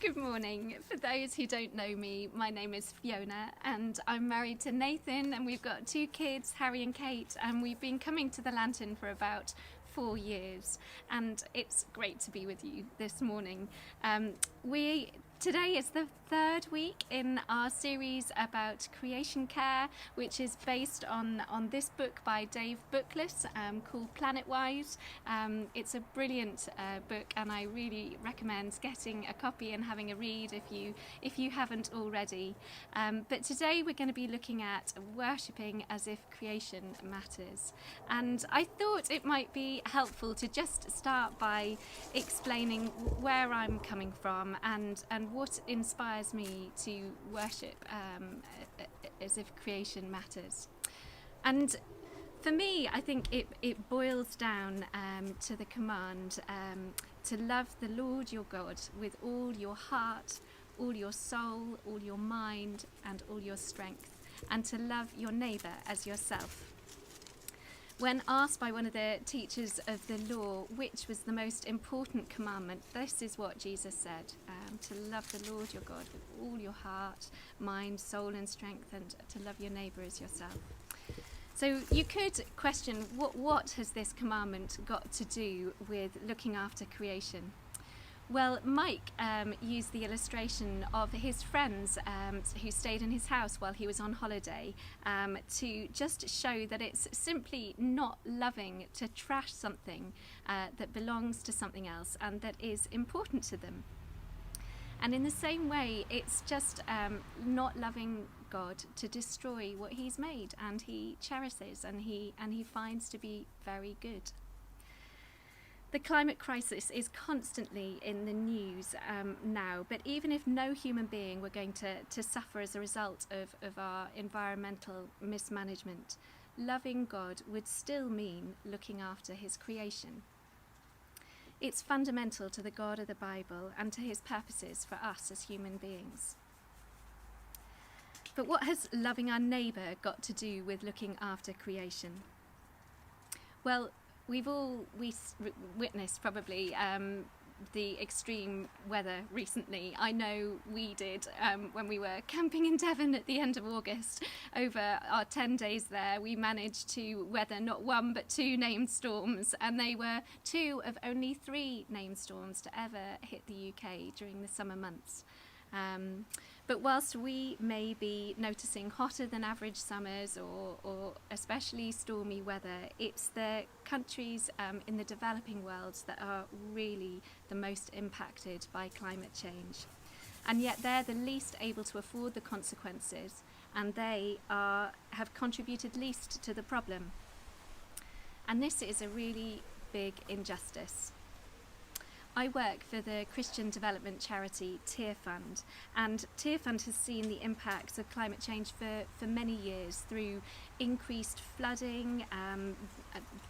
Good morning. For those who don't know me, my name is Fiona and I'm married to Nathan, and we've got 2 kids, Harry and Kate, and we've been coming to the Lantern for about 4 years, and it's great to be with you this morning. Today is the 3rd week in our series about creation care, which is based on this book by Dave Bookless called Planetwise. It's a brilliant book, and I really recommend getting a copy and having a read if you haven't already. But today we're going to be looking at worshipping as if creation matters. And I thought it might be helpful to just start by explaining where I'm coming from and what inspires me to worship as if creation matters. And for me, I think it boils down to the command to love the Lord your God with all your heart, all your soul, all your mind, and all your strength, and to love your neighbour as yourself. When asked by one of the teachers of the law which was the most important commandment, this is what Jesus said: to love the Lord your God with all your heart, mind, soul and strength, and to love your neighbour as yourself. So you could question, what has this commandment got to do with looking after creation? Well, Mike used the illustration of his friends who stayed in his house while he was on holiday to just show that it's simply not loving to trash something that belongs to something else and that is important to them. And in the same way, it's just not loving God to destroy what he's made and he cherishes and he finds to be very good. The climate crisis is constantly in the news now, but even if no human being were going to suffer as a result of our environmental mismanagement, loving God would still mean looking after his creation. It's fundamental to the God of the Bible and to his purposes for us as human beings. But what has loving our neighbour got to do with looking after creation? Well, we've all witnessed probably the extreme weather recently. I know we did when we were camping in Devon at the end of August. Over our 10 days there, we managed to weather not 1 but 2 named storms, and they were 2 of only 3 named storms to ever hit the UK during the summer months. But whilst we may be noticing hotter than average summers or especially stormy weather, it's the countries in the developing world that are really the most impacted by climate change. And yet they're the least able to afford the consequences, and they have contributed least to the problem. And this is a really big injustice. I work for the Christian development charity Tear Fund, and Tear Fund has seen the impacts of climate change for many years through increased flooding,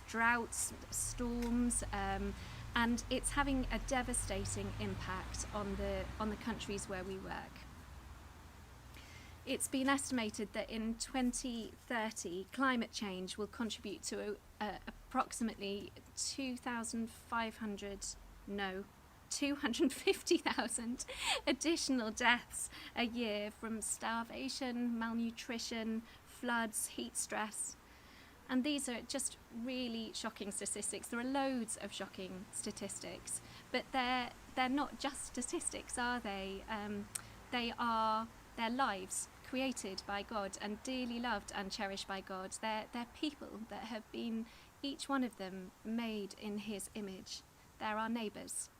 droughts, storms, and it's having a devastating impact on the countries where we work. It's been estimated that in 2030, climate change will contribute to approximately 250,000 additional deaths a year from starvation, malnutrition, floods, heat stress. And these are just really shocking statistics. There are loads of shocking statistics, but they're not just statistics, are they? They're lives created by God and dearly loved and cherished by God. They're people that have been, each one of them, made in his image. They're our neighbours.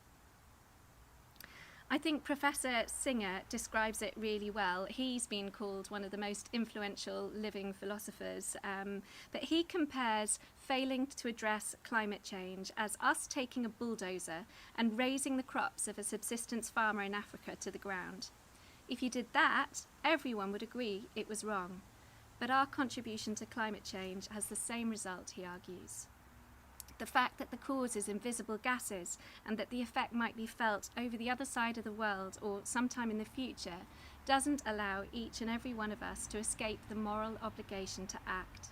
I think Professor Singer describes it really well. He's been called one of the most influential living philosophers, but he compares failing to address climate change as us taking a bulldozer and razing the crops of a subsistence farmer in Africa to the ground. If you did that, everyone would agree it was wrong. But our contribution to climate change has the same result, he argues. The fact that the cause is invisible gases and that the effect might be felt over the other side of the world or sometime in the future doesn't allow each and every one of us to escape the moral obligation to act.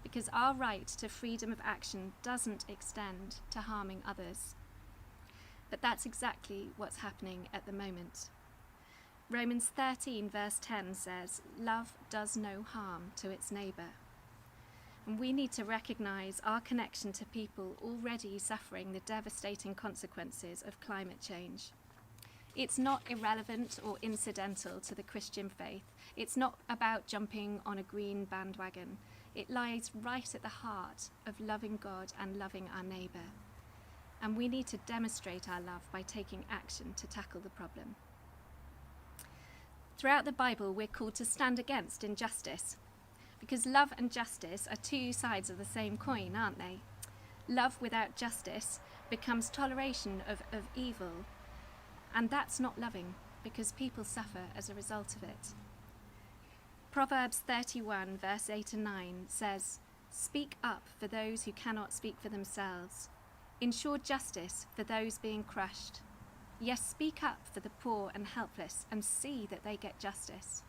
Because our right to freedom of action doesn't extend to harming others. But that's exactly what's happening at the moment. Romans 13 verse 10 says, "Love does no harm to its neighbour." And we need to recognise our connection to people already suffering the devastating consequences of climate change. It's not irrelevant or incidental to the Christian faith. It's not about jumping on a green bandwagon. It lies right at the heart of loving God and loving our neighbour. And we need to demonstrate our love by taking action to tackle the problem. Throughout the Bible, we're called to stand against injustice, because love and justice are two sides of the same coin, aren't they? Love without justice becomes toleration of evil, and that's not loving, because people suffer as a result of it. Proverbs 31 verse 8 and 9 says, "Speak up for those who cannot speak for themselves. Ensure justice for those being crushed. Yes, speak up for the poor and helpless and see that they get justice."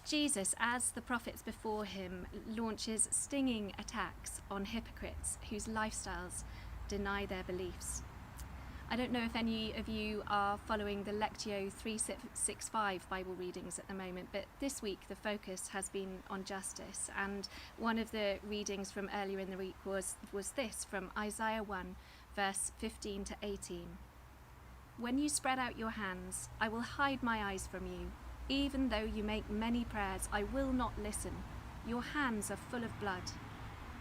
Jesus, as the prophets before him, launches stinging attacks on hypocrites whose lifestyles deny their beliefs. I don't know if any of you are following the Lectio 365 Bible readings at the moment, but this week the focus has been on justice, and one of the readings from earlier in the week was this from Isaiah 1 verse 15 to 18. "When you spread out your hands, I will hide my eyes from you. Even though you make many prayers, I will not listen. Your hands are full of blood.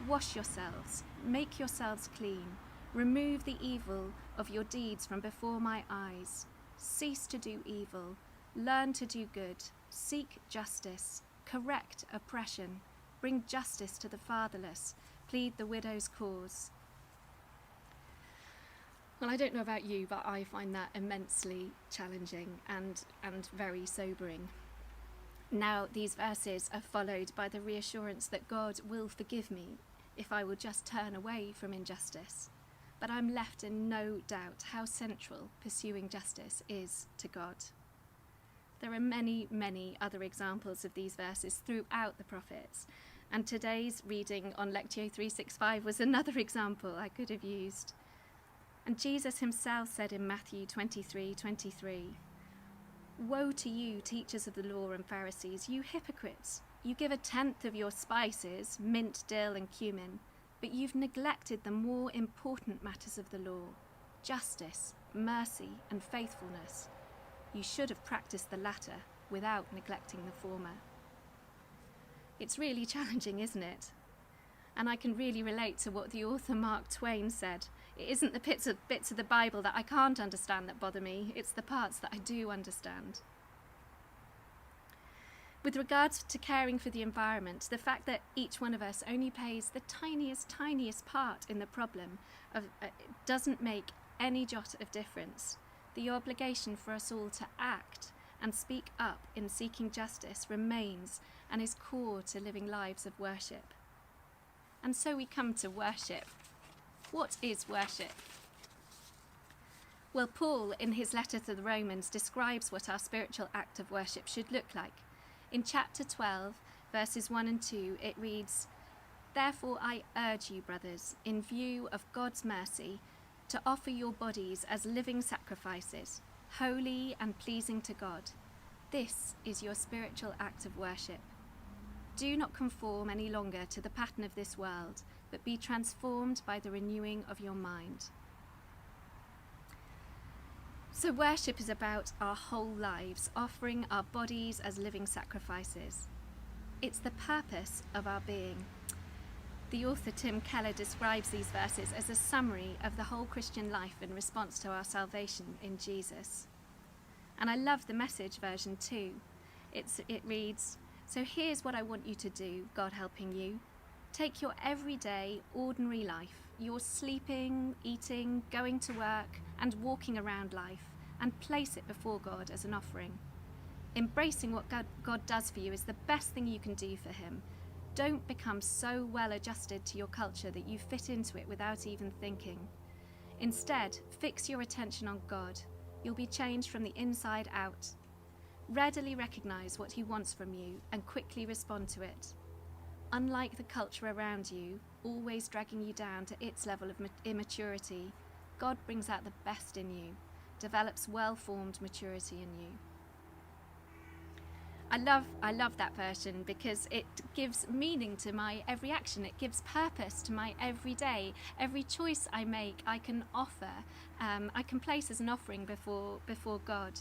Wash yourselves, make yourselves clean. Remove the evil of your deeds from before my eyes. Cease to do evil. Learn to do good. Seek justice. Correct oppression. Bring justice to the fatherless. Plead the widow's cause." Well, I don't know about you, but I find that immensely challenging and very sobering. Now, these verses are followed by the reassurance that God will forgive me if I will just turn away from injustice. But I'm left in no doubt how central pursuing justice is to God. There are many, many other examples of these verses throughout the prophets, and today's reading on Lectio 365 was another example I could have used. And Jesus himself said in Matthew 23:23, "Woe to you, teachers of the law and Pharisees, you hypocrites! You give 1/10 of your spices, mint, dill, and cumin, but you've neglected the more important matters of the law, justice, mercy, and faithfulness. You should have practiced the latter without neglecting the former." It's really challenging, isn't it? And I can really relate to what the author Mark Twain said. It isn't the bits of the Bible that I can't understand that bother me, it's the parts that I do understand. With regards to caring for the environment, the fact that each one of us only plays the tiniest part in the problem doesn't make any jot of difference. The obligation for us all to act and speak up in seeking justice remains and is core to living lives of worship. And so we come to worship. What is worship? Well, Paul, in his letter to the Romans, describes what our spiritual act of worship should look like. In chapter 12, verses 1 and 2, it reads, "Therefore I urge you, brothers, in view of God's mercy, to offer your bodies as living sacrifices, holy and pleasing to God. This is your spiritual act of worship. Do not conform any longer to the pattern of this world, but be transformed by the renewing of your mind." So worship is about our whole lives, offering our bodies as living sacrifices. It's the purpose of our being. The author Tim Keller describes these verses as a summary of the whole Christian life in response to our salvation in Jesus. And I love the Message version too. It reads, "So here's what I want you to do, God helping you. Take your everyday, ordinary life, your sleeping, eating, going to work, and walking around life, and place it before God as an offering. Embracing what God does for you is the best thing you can do for him. Don't become so well adjusted to your culture that you fit into it without even thinking. Instead, fix your attention on God. You'll be changed from the inside out. Readily recognize what he wants from you and quickly respond to it. Unlike the culture around you, always dragging you down to its level of immaturity, God brings out the best in you, develops well-formed maturity in you. I love that version because it gives meaning to my every action. It gives purpose to my every day. Every choice I make, I can offer. I can place as an offering before God.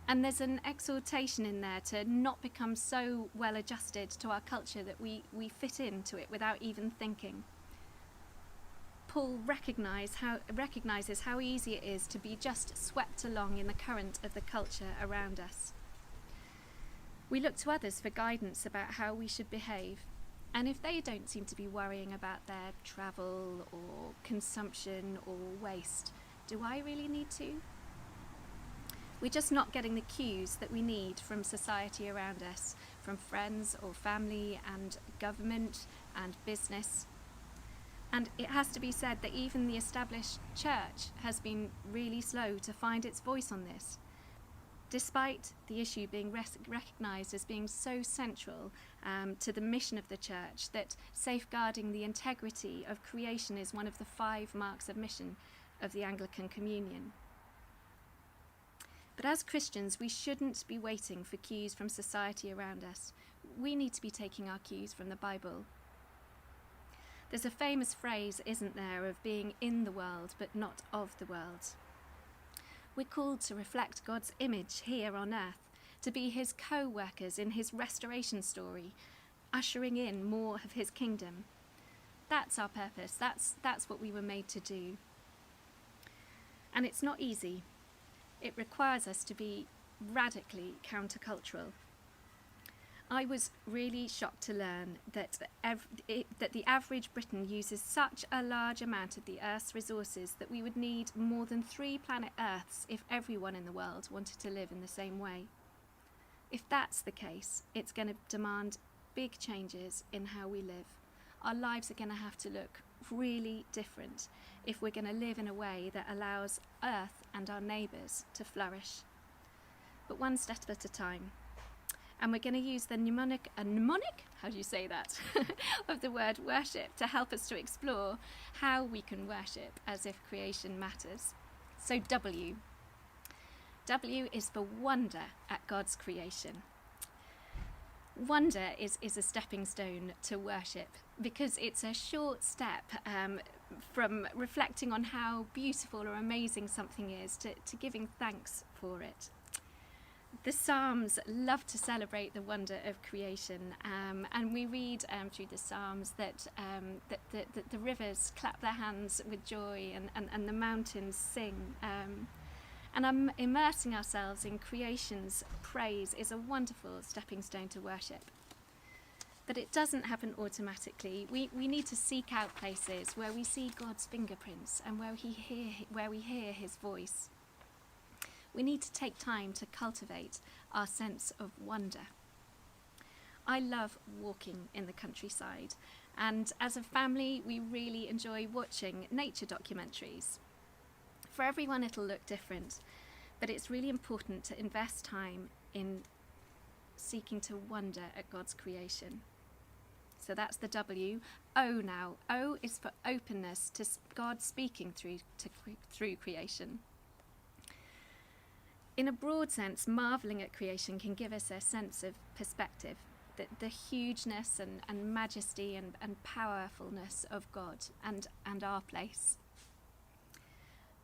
And there's an exhortation in there to not become so well adjusted to our culture that we fit into it without even thinking. Paul recognizes how easy it is to be just swept along in the current of the culture around us. We look to others for guidance about how we should behave, and if they don't seem to be worrying about their travel or consumption or waste, do I really need to? We're just not getting the cues that we need from society around us, from friends or family and government and business. And it has to be said that even the established church has been really slow to find its voice on this, despite the issue being recognised as being so central to the mission of the church, that safeguarding the integrity of creation is one of the 5 marks of mission of the Anglican Communion. But as Christians, we shouldn't be waiting for cues from society around us. We need to be taking our cues from the Bible. There's a famous phrase, isn't there, of being in the world but not of the world. We're called to reflect God's image here on earth, to be his co-workers in his restoration story, ushering in more of his kingdom. That's our purpose. That's what we were made to do. And it's not easy. It requires us to be radically countercultural. I was really shocked to learn that the average Briton uses such a large amount of the Earth's resources that we would need more than 3 planet Earths if everyone in the world wanted to live in the same way. If that's the case, it's going to demand big changes in how we live. Our lives are going to have to look really different if we're going to live in a way that allows Earth and our neighbours to flourish. But one step at a time. And we're going to use the mnemonic, how do you say that, of the word worship to help us to explore how we can worship as if creation matters. So W. W is for wonder at God's creation. Wonder is a stepping stone to worship because it's a short step from reflecting on how beautiful or amazing something is to giving thanks for it. The Psalms love to celebrate the wonder of creation, and we read through the Psalms that the rivers clap their hands with joy and the mountains sing. And immersing ourselves in creation's praise is a wonderful stepping stone to worship. But it doesn't happen automatically. We need to seek out places where we see God's fingerprints and where we hear his voice. We need to take time to cultivate our sense of wonder. I love walking in the countryside, and as a family, we really enjoy watching nature documentaries. For everyone, it'll look different, but it's really important to invest time in seeking to wonder at God's creation. So that's the W. O now. O is for openness to God speaking through creation. In a broad sense, marvelling at creation can give us a sense of perspective, that the hugeness and majesty and powerfulness of God and our place.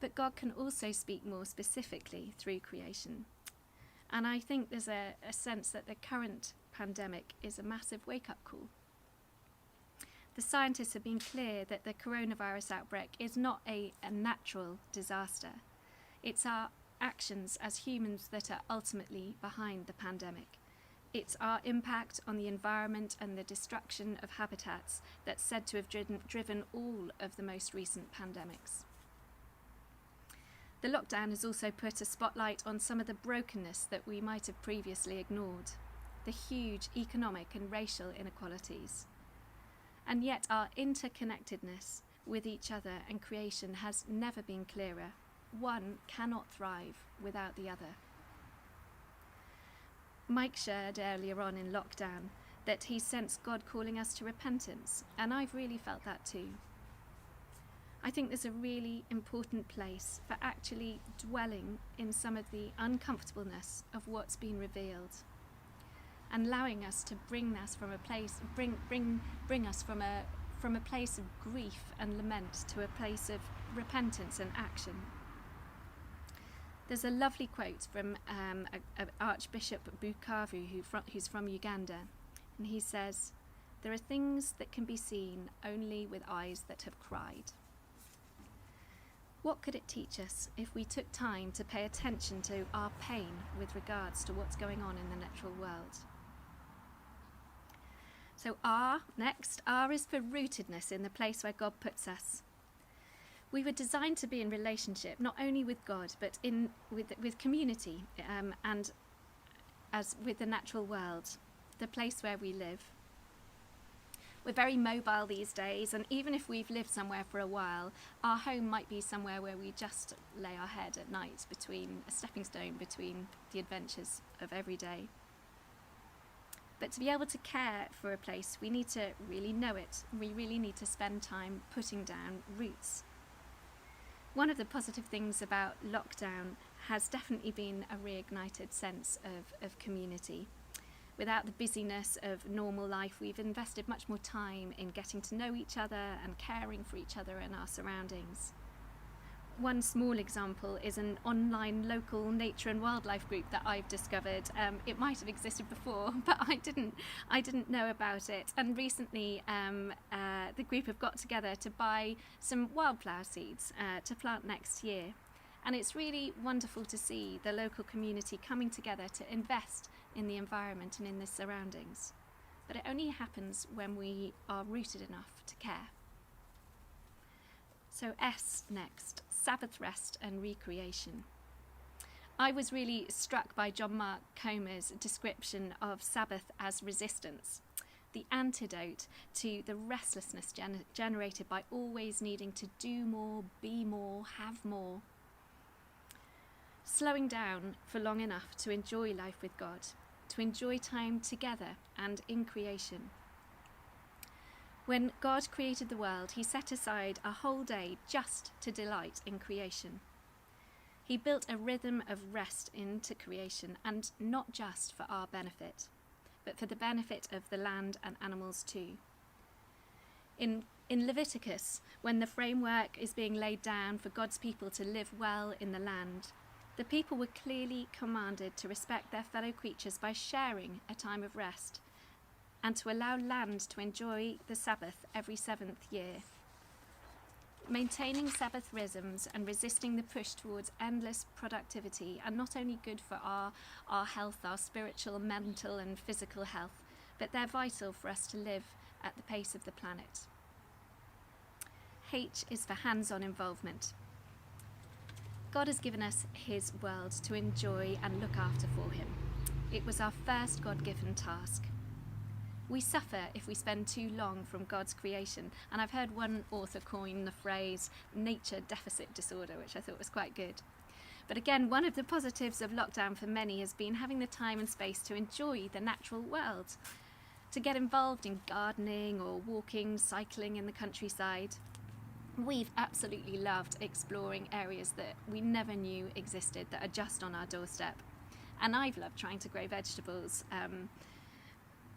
But God can also speak more specifically through creation. And I think there's a sense that the current pandemic is a massive wake-up call. The scientists have been clear that the coronavirus outbreak is not a natural disaster. It's our actions as humans that are ultimately behind the pandemic. It's our impact on the environment and the destruction of habitats that's said to have driven all of the most recent pandemics. The lockdown has also put a spotlight on some of the brokenness that we might have previously ignored, the huge economic and racial inequalities. And yet our interconnectedness with each other and creation has never been clearer. One cannot thrive without the other. Mike shared earlier on in lockdown that he sensed God calling us to repentance, and I've really felt that too. I think there's a really important place for actually dwelling in some of the uncomfortableness of what's been revealed, and allowing us to bring us from a place, bring us from a place of grief and lament to a place of repentance and action. There's a lovely quote from Archbishop Bukavu, who's from Uganda, and he says, "There are things that can be seen only with eyes that have cried." What could it teach us if we took time to pay attention to our pain with regards to what's going on in the natural world? So R is for rootedness in the place where God puts us. We were designed to be in relationship, not only with God, but with community and as with the natural world, the place where we live. We're very mobile these days, and even if we've lived somewhere for a while, our home might be somewhere where we just lay our head at night, between a stepping stone between the adventures of every day. But to be able to care for a place, we need to really know it. We really need to spend time putting down roots. One of the positive things about lockdown has definitely been a reignited sense of community. Without the busyness of normal life, we've invested much more time in getting to know each other and caring for each other and our surroundings. One small example is an online local nature and wildlife group that I've discovered. It might have existed before, but I didn't know about it. And recently, the group have got together to buy some wildflower seeds to plant next year. And it's really wonderful to see the local community coming together to invest in the environment and in the surroundings. But it only happens when we are rooted enough to care. So S next, Sabbath rest and recreation. I was really struck by John Mark Comer's description of Sabbath as resistance, the antidote to the restlessness generated by always needing to do more, be more, have more. Slowing down for long enough to enjoy life with God, to enjoy time together and in creation. When God created the world, he set aside a whole day just to delight in creation. He built a rhythm of rest into creation, and not just for our benefit, but for the benefit of the land and animals too. In Leviticus, when the framework is being laid down for God's people to live well in the land, the people were clearly commanded to respect their fellow creatures by sharing a time of rest, and to allow land to enjoy the Sabbath every seventh year. Maintaining Sabbath rhythms and resisting the push towards endless productivity are not only good for our health, our spiritual, mental and physical health, but they're vital for us to live at the pace of the planet. H is for hands-on involvement. God has given us his world to enjoy and look after for him. It was our first God-given task. We suffer if we spend too long from God's creation, and I've heard one author coin the phrase nature deficit disorder, which I thought was quite good. But again, one of the positives of lockdown for many has been having the time and space to enjoy the natural world, to get involved in gardening or walking, cycling in the countryside. We've absolutely loved exploring areas that we never knew existed that are just on our doorstep. And I've loved trying to grow vegetables,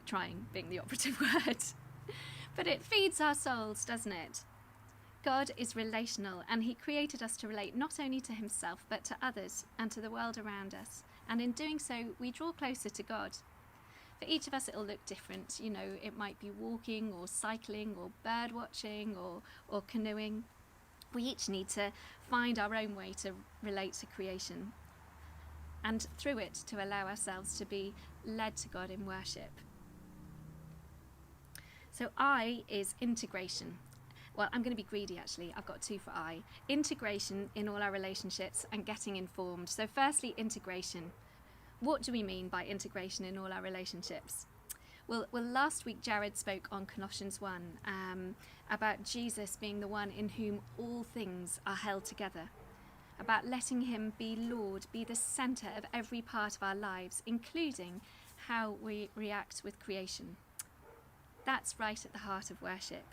trying being the operative word. But it feeds our souls, doesn't it? God is relational, and he created us to relate not only to himself, but to others and to the world around us. And in doing so, we draw closer to God. For each of us, it'll look different. You know, it might be walking or cycling or bird watching or canoeing. We each need to find our own way to relate to creation, and through it to allow ourselves to be led to God in worship. So I is integration. Well, I'm going to be greedy actually. I've got two for I. Integration in all our relationships and getting informed. So firstly, integration. What do we mean by integration in all our relationships? Well, last week Jared spoke on Colossians 1 about Jesus being the one in whom all things are held together, about letting him be Lord, be the centre of every part of our lives, including how we react with creation. That's right at the heart of worship.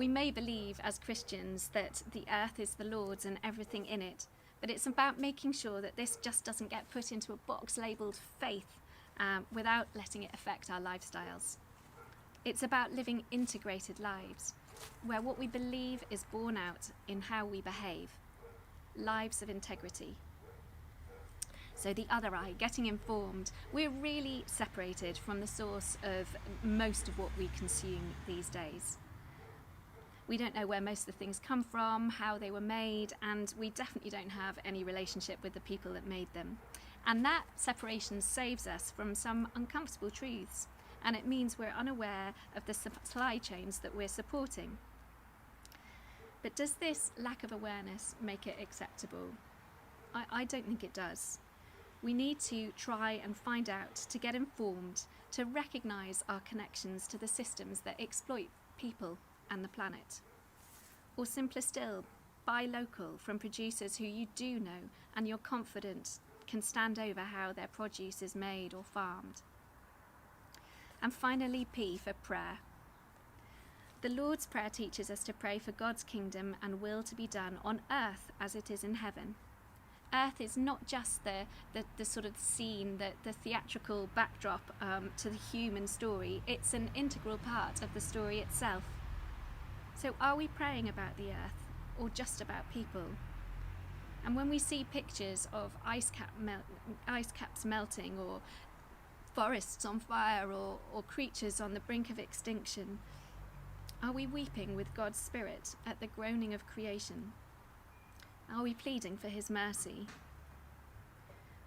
We may believe as Christians that the earth is the Lord's and everything in it, but it's about making sure that this just doesn't get put into a box labelled faith without letting it affect our lifestyles. It's about living integrated lives, where what we believe is borne out in how we behave, lives of integrity. So the other eye, getting informed. We're really separated from the source of most of what we consume these days. We don't know where most of the things come from, how they were made, and we definitely don't have any relationship with the people that made them. And that separation saves us from some uncomfortable truths, and it means we're unaware of the supply chains that we're supporting. But does this lack of awareness make it acceptable? I don't think it does. We need to try and find out, to get informed, to recognise our connections to the systems that exploit people and the planet. Or simpler still, buy local from producers who you do know and you're confident can stand over how their produce is made or farmed. And finally, P for prayer. The Lord's Prayer teaches us to pray for God's kingdom and will to be done on earth as it is in heaven. Earth is not just the sort of scene, the theatrical backdrop to the human story. It's an integral part of the story itself. So are we praying about the earth or just about people? And when we see pictures of ice caps melting or forests on fire or creatures on the brink of extinction, are we weeping with God's Spirit at the groaning of creation? Are we pleading for his mercy?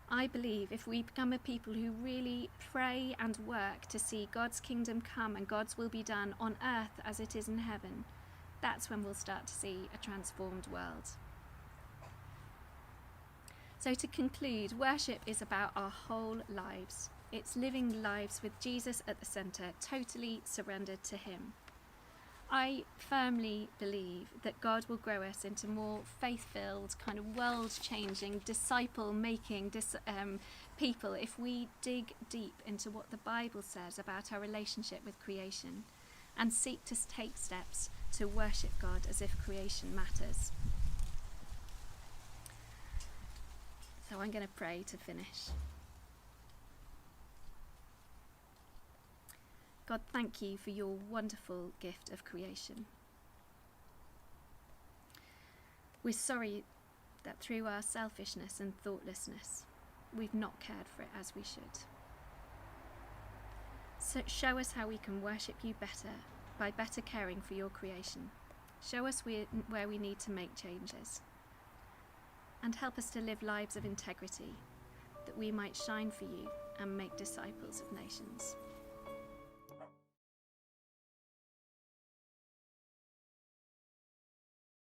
I believe if we become a people who really pray and work to see God's kingdom come and God's will be done on earth as it is in heaven, that's when we'll start to see a transformed world. So to conclude, worship is about our whole lives. It's living lives with Jesus at the centre, totally surrendered to him. I firmly believe that God will grow us into more faith-filled, kind of world-changing, disciple-making people if we dig deep into what the Bible says about our relationship with creation and seek to take steps to worship God as if creation matters. So I'm going to pray to finish. God, thank you for your wonderful gift of creation. We're sorry that through our selfishness and thoughtlessness, we've not cared for it as we should. So show us how we can worship you better by better caring for your creation. Show us where we need to make changes. And help us to live lives of integrity, that we might shine for you and make disciples of nations.